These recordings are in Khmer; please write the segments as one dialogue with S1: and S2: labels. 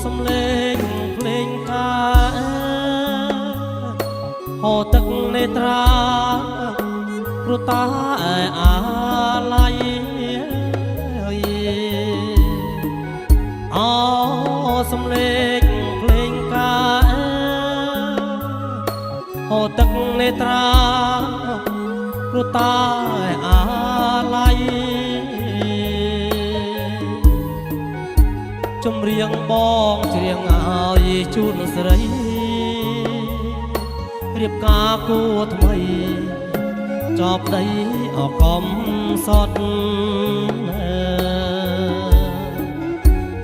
S1: សំឡេងភ្លេងការហូរទឹកនេត្រាព្រោះតាអាឡ័យអូសំឡេងភ្លេងការហូរទឹកនេត្រាព្រោះតាអាឡ័យចម្រៀងបងច្រៀងឲ្យជូនស្រីរៀបការគូថ្មីចប់ដីអកំសត់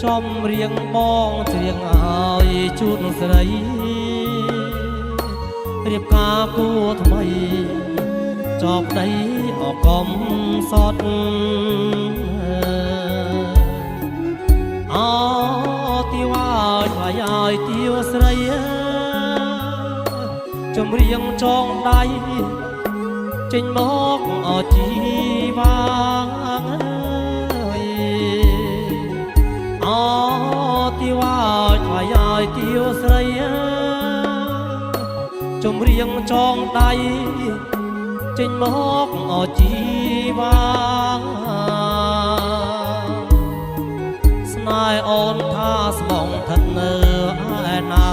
S1: ចំរៀងបងច្រៀងឲ្យជូនស្រីរៀបការគូថ្មីចប់ដីអកំសត់អូទីវ៉ាឆ្លៃឲ្យទាវស្រីចម្រៀងចងដៃចេញមកអជីវ៉ាអូទីវ៉ាឆ្លៃឲ្យទាវស្រីចម្រៀងចងដៃចេញមកអជីវ៉ាស្នេហ៍អូនថាស្មងឋិតនៅឯណា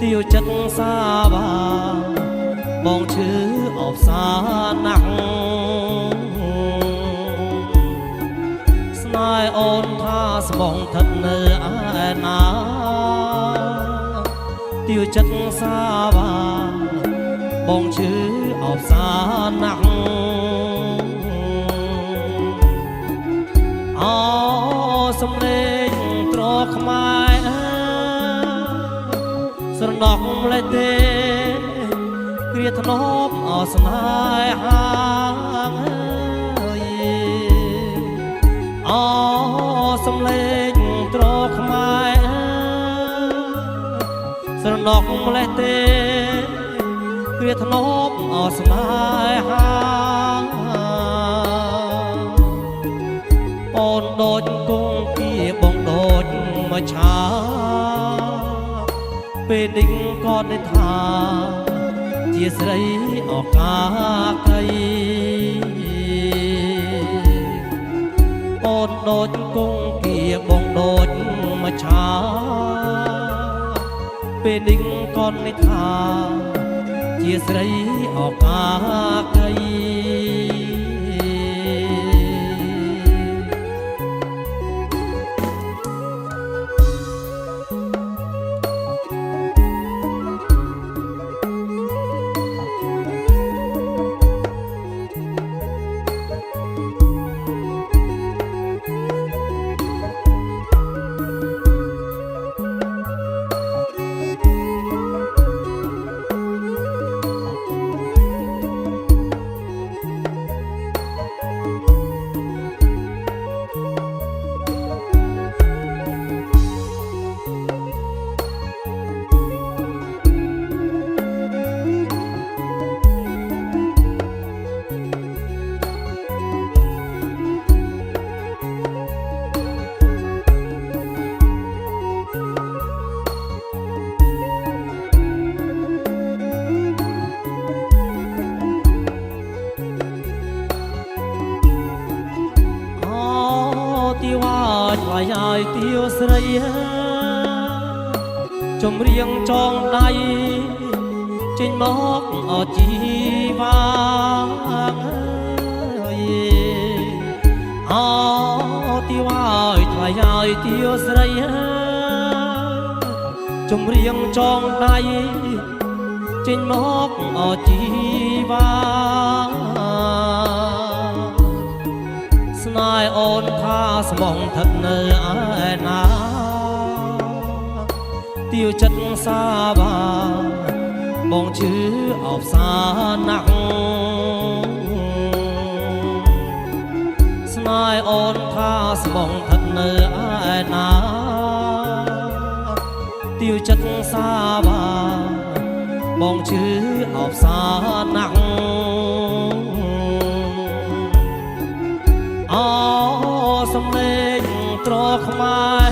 S1: ទាវចិត្តសាបាបងឈឺអបសាណាស់ស្នេហ៍អូនថាស្មងឋិតនៅឯណាទាវចិត្តសាបាបងឈឺអបសាណាស់អូសំឡេងត្រខ្មែរស្រណោះលេទេគ្រាធ្នប់អស្នេហាអូសំឡេងត្រខ្មែរស្រណោះលេទេគ្រាធ្នប់អស្នេហាអូនដូចគង់គៀបងដូចមួយឆាពេលនេះក៏ได้ថាជាស្រីអកាកៃអូនដូចគង់គៀបងដូចមួយឆាពេលនេះក៏ได้ថាជាស្រីអកាកៃទីវ៉ាឆ្លៃឲ្យទាវស្រីចម្រៀងចងដៃចេញមកអជីវ៉ាអូទីវ៉ាឆ្លៃឲ្យទាវស្រីចម្រៀងចងដៃចេញមកអជីវ៉ាស្នេហ៍អូនថាស្មងឋិតនៅឯណាទាវចិត្តសាបាបងឈឺអបសាណាស់ស្នេហ៍អូនថាស្មងឋិតនៅឯណាទាវចិត្តសាបាបងឈឺអបសាណាស់អូសំឡេង ត្រខ្មែរ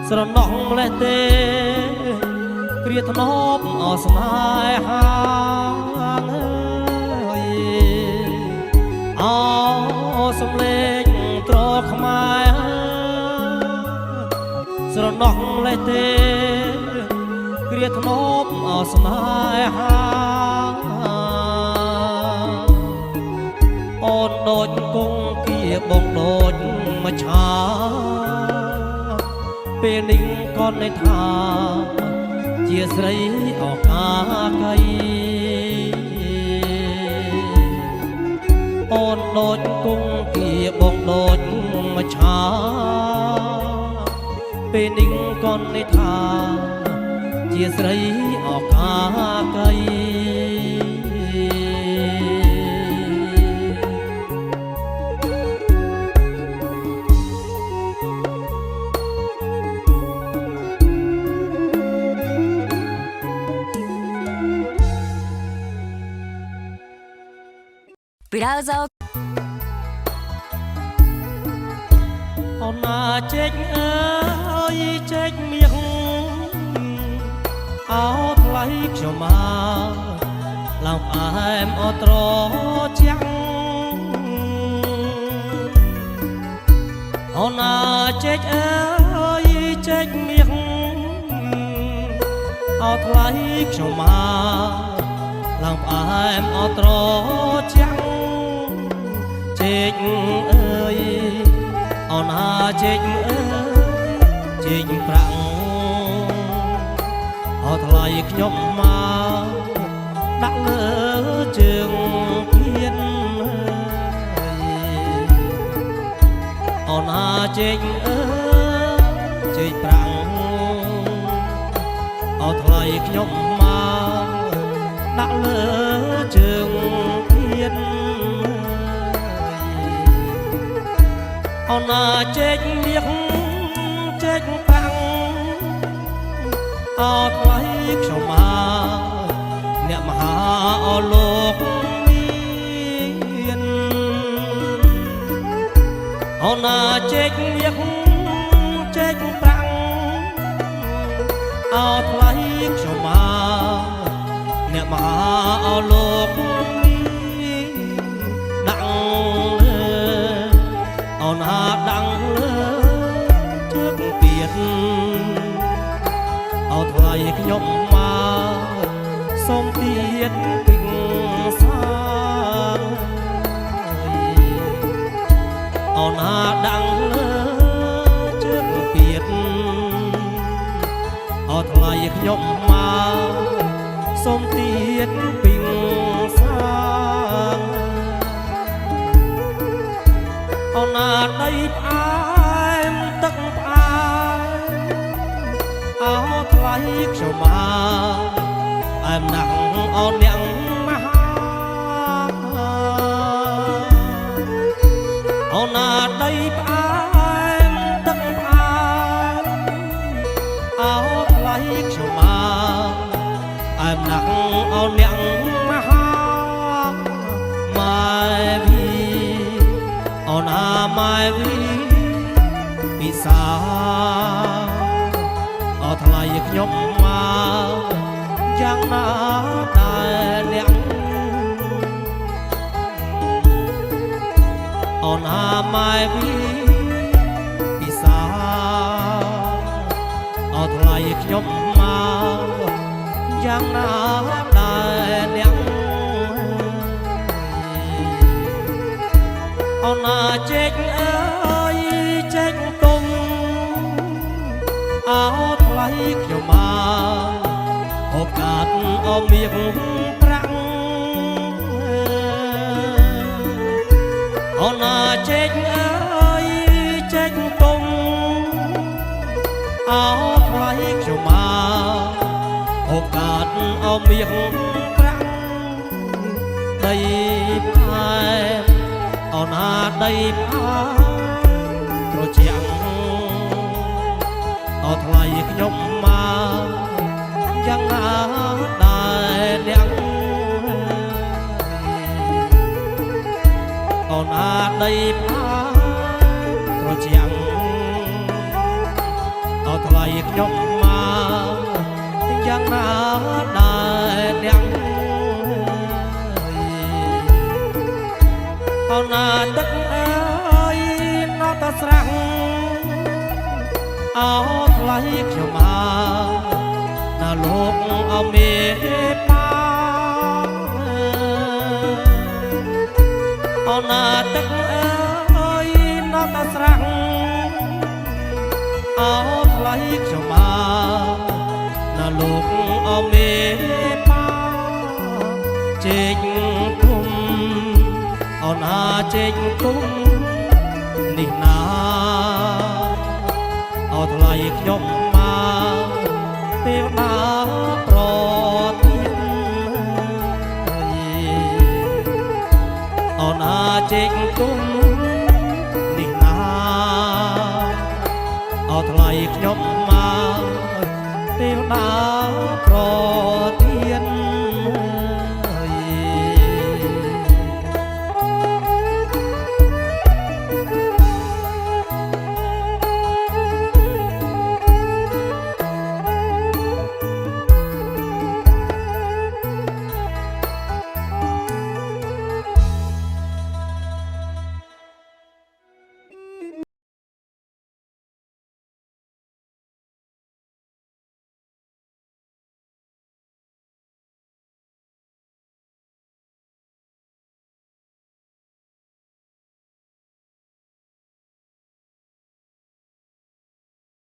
S1: ស្រណោះលេះទេគ្រាធ្នប់អស្នេហាអើសំលេងត្រខ្មែរស្រណោះលេះទេគ្រាធ្នប់អស្នេហាអូនដូចគង់គៀបងដូចមួយឆាពេលនេះក៏នៅថាជាស្រីអកាកៃអូនដូចគង់គៀបងដូចមួយឆាពេលនេះក៏នៅថាជាស្រីអកាកៃ
S2: ブラウザを
S1: អូនណាចេញអើយចេញមាសអោថ្លៃខ្ញុំមកឡើងផ្អែមអត្រជាងអូនណាចេញអើយចេញមាសអោថ្លៃខ្ញុំមកឡើងផ្អែមអត្រជាងចេញអើយអូនណាចេញអើយចេញប្រាំងអោថ្លៃខ្ញុំមកដាក់លើជើងពៀនអូនណាចេញអើយចេញប្រាំងអោថ្លៃខ្ញុំមកដាក់លើជើងពៀនអូនណាចេញមាសចេញប្រាំងអោថ្លៃខ្ញុំមកអ្នកមហាអលោកមានអូនណាចេញមាសចេញប្រាំងអោថ្លៃខ្ញុំមកអ្នកមហាអលោកមានដាក់លើអូនណាដាក់លើជើងពៀនអោថ្លៃខ្ញុំមកសូមទៀតពីងសាអូនណាដាក់លើជើងពៀនអោថ្លៃខ្ញុំមកសូមទៀតពីងសាអូនណាដីផ្អែមទឹកផ្អែមអោថ្លៃខ្ញុំមកអែមណាស់អូនអ្នកមហាអូនណាដីផ្អែមទឹកផ្អែមអោថ្លៃខ្ញុំមកអែមណាស់អូនអ្នកមហាម៉ែវីអូនណាម៉ែវីពិសាអោថ្លៃខ្ញុំមកយ៉ាងណាដែរអ្នកអូនណាម៉ែវីពិសាអោថ្លៃខ្ញុំមកយ៉ាងណាដែរអ្នកអូនណាចេញអើយចេញទុំអោថ្លៃខ្ញុំមកឱកាសអមៀងប្រាំងអូនណាចេញអើយចេញទុំអោថ្លៃខ្ញុំមកឱកាសអមៀងប្រាំងដីផ្អែមអូនណាដីផ្អែមត្រជាក់អោថ្លៃខ្ញុំមកយ៉ាងណាដែរអ្នកអូនណាដីផ្អែម ខ្ញុំមកយ៉ាងណាដែរទាំងអោណាទឹកអើយណោះតស្រាំងអោថ្លៃខ្ញុំមកណាលោកអមេបាអោណាទឹកអើយណោះតស្រាំងអោថ្លៃខ្ញុំមកណាលោកអមេបាជែកគុំអោណាជែកគុំនេះណាអោថ្លៃខ្ញុំមកពេលដើរប្រទៀនអោណាជែកគុំនេះណាអោថ្លៃខ្ញុំមកពេលដើរប្រ